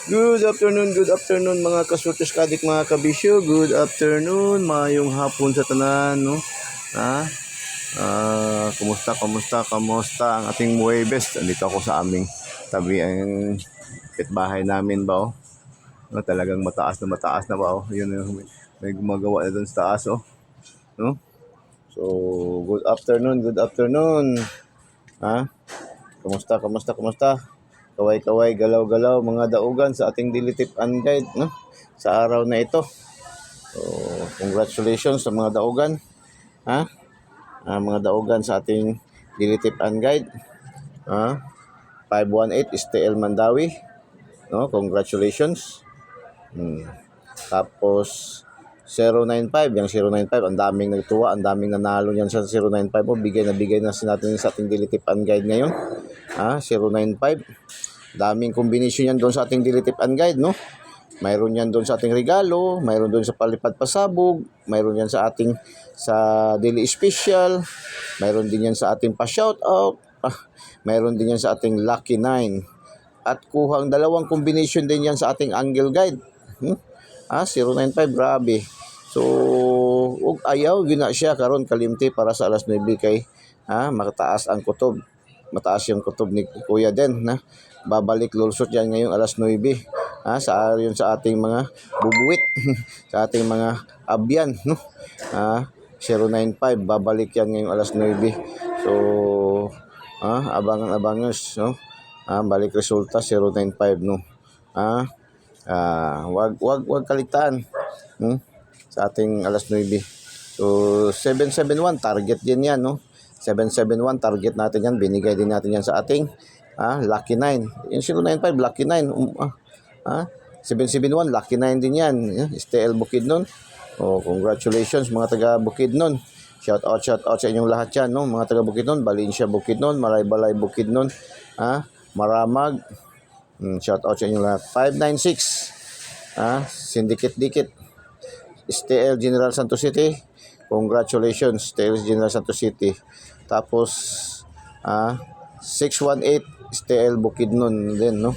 Good afternoon mga kasurtis kadik mga kabisyo. Good afternoon, mayong hapon sa tanan, no? Kumusta ang ating Muebes? Andito ako sa aming tabi ang pitbahay namin ba, oh? No, talagang mataas na ba, oh? Yun yung may gumagawa na doon sa taas, oh. No? So, good afternoon. Ha? Kumusta? Kaway-kaway, galaw-galaw, mga daugan sa ating daily tip and guide, no? Sa araw na ito. So, congratulations sa mga daugan. Ha? Mga daugan sa ating daily tip and guide. 518 STL Mandawi. No? Congratulations. Tapos 095, yung 095, ang daming nagtuwa, ang daming nanalo niyan sa 095 mo. Bigay na natin sa ating daily tip and guide ngayon. 095. Daming kombinasyon yan doon sa ating daily tip and guide, no? Mayroon yan doon sa ating regalo, mayroon doon sa palipad pasabog, mayroon yan sa ating sa daily special, mayroon din yan sa ating pa-shoutout, mayroon din yan sa ating lucky 9. At kuhang dalawang kombinasyon din yan sa ating angle guide. 095, grabe. So, ug ayaw gina siya karon kalimti para sa alas 9 kay makataas ang kutob. Mataas yung kutob ni Kuya Den, na babalik lulsot yan ngayong alas 9. Sa ayon sa ating mga bubuwit, sa ating mga abyan, no? 095 babalik yan ngayong alas 9. So, abangan-abangers, no? Balik resulta 095, no? Wag kaligtaan, sa ating alas 9. So 771 target din yan, no? 771 target natin yan, binigay din natin yan sa ating lucky 9. Yung 095 lucky 9, 771 lucky 9 din yan, STL Bukidnon. Congratulations mga taga Bukidnon. Shout out sa inyong lahat yan, no? Mga taga Bukidnon, Valencia Bukidnon, Balay Bukidnon, Maramag. Shout out sa inyong lahat. 596 Syndicate Dikit STL General Santos City. Congratulations STL General Santos City. Tapos 618 STL Bukidnon din, no?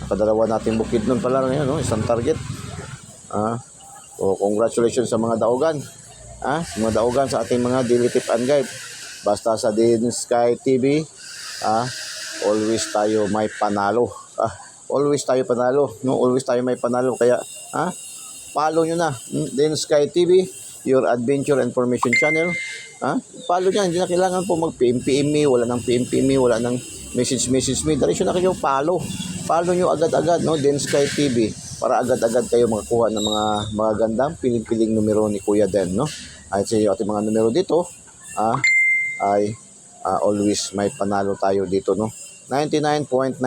Nakadalawa natin Bukidnon pala ngayon, no? Isang target. Congratulations sa mga daugan. Mga daugan sa ating mga daily tip and guide. Basta sa Din Sky TV, always tayo may panalo. Always tayo panalo, no? Always tayo may panalo, kaya follow nyo na Din Sky TV, your adventure information channel. Follow nyo, hindi na kailangan po mag-PM me, wala nang PM me, wala nang message me. Diretso na kayo follow nyo agad-agad, no? Din Sky TV, para agad-agad kayo makakuha ng mga magandang piling-piling numero ni Kuya Den, no? At sa ating mga numero dito ay always may panalo tayo dito, no? 99.99%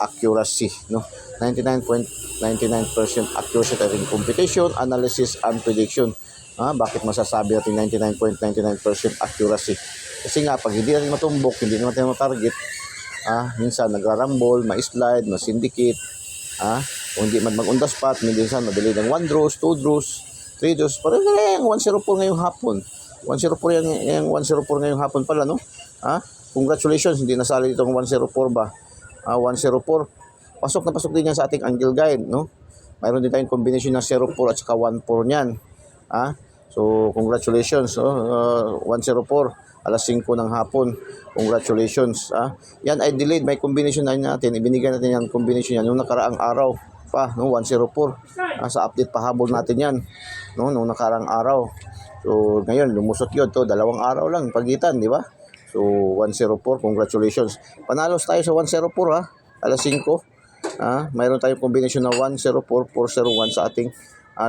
accuracy, no? 99.99% accuracy tayo competition, analysis, and prediction. Bakit masasabi natin 99.99% accuracy? Kasi nga, pag hindi natin matumbok, hindi natin matarget, minsan nagrarambol, ma-slide, ma-syndicate, kung hindi man mag-on the spot, minsan madali ng 1 draws, 2 draws, 3 draws, parang yung 104 ngayong hapon. 104 yung 104 ngayong hapon pala, no? Congratulations, hindi nasali itong 104 ba? 104. Pasok din yan sa ating angle guide, no? Mayroon din tayong combination ng 04 at saka 14 niyan. So, congratulations, 104, alas 5 ng hapon. Congratulations. Yan ay delayed. May combination na natin. Ibinigay natin yan, combination yan. Yung nakaraang araw pa, no? 104. Sa update pahabol natin yan, no? Nung nakaraang araw. So, ngayon, lumusot yun. To, 2 araw lang pagitan, di ba? So, 104, congratulations. Panalos tayo sa 104, alas 5. Mayroon tayong combination na 104, 401 sa ating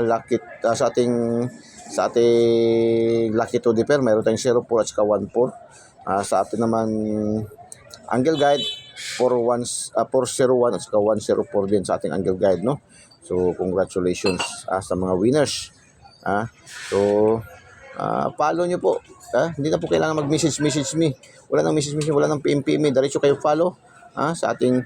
lucky, sa ating lucky to defer. Mayroon tayong 04 at saka 14. Sa ating naman angle guide, 401 at saka 104 din sa ating angle guide, no? So, congratulations sa mga winners. So, follow nyo po. Hindi na po kailangan mag-message me. Wala nang message, wala nang PM me. Diretso kayo follow sa ating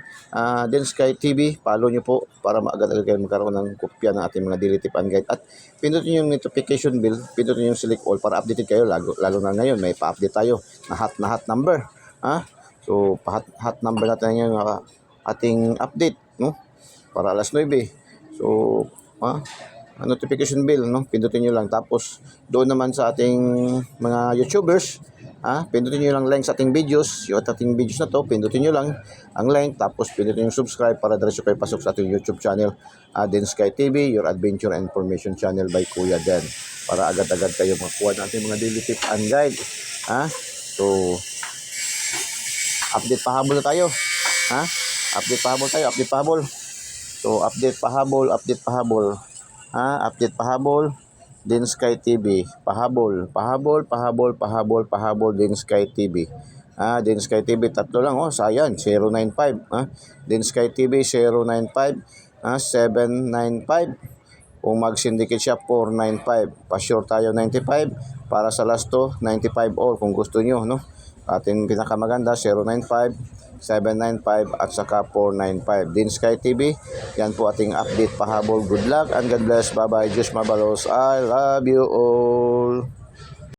Din Sky TV. Follow nyo po para maagad-agad kayo magkaroon ng kopya ng ating mga daily tip and guide. At pindutin nyo yung notification bell, pindutin nyo yung select all para updated kayo. Lalo na ngayon, may pa-update tayo na hot number. So, hot number natin ngayon, ating update, no? Para alas 9. So, notification bell, no? Pindutin nyo lang. Tapos, doon naman sa ating mga YouTubers, pindutin nyo lang link sa ating videos. Yung ating videos na to, pindutin nyo lang ang link. Tapos, pindutin nyo subscribe para diretso kayo pasok sa ating YouTube channel, Den Sky TV, your adventure and information channel by Kuya Den. Para agad-agad kayo makuha ng ating mga daily tip and guide. So, update pahabol na tayo. Update pahabol tayo, update pahabol. So, update pahabol. Update pahabol. Den Sky TV. Pahabol, Den Sky TV. Den Sky TV, tatlo lang. Sayang, 095. Den Sky TV, 095. 795. Kung mag-syndicate siya, 495. Pa-sure tayo, 95. Para sa last to, 95 all kung gusto nyo, no? Ating pinakamaganda, 095, 795 at saka 495. Din Sky TV, yan po ating update pahabol. Good luck and God bless. Bye-bye. Diyos mabalos. I love you all.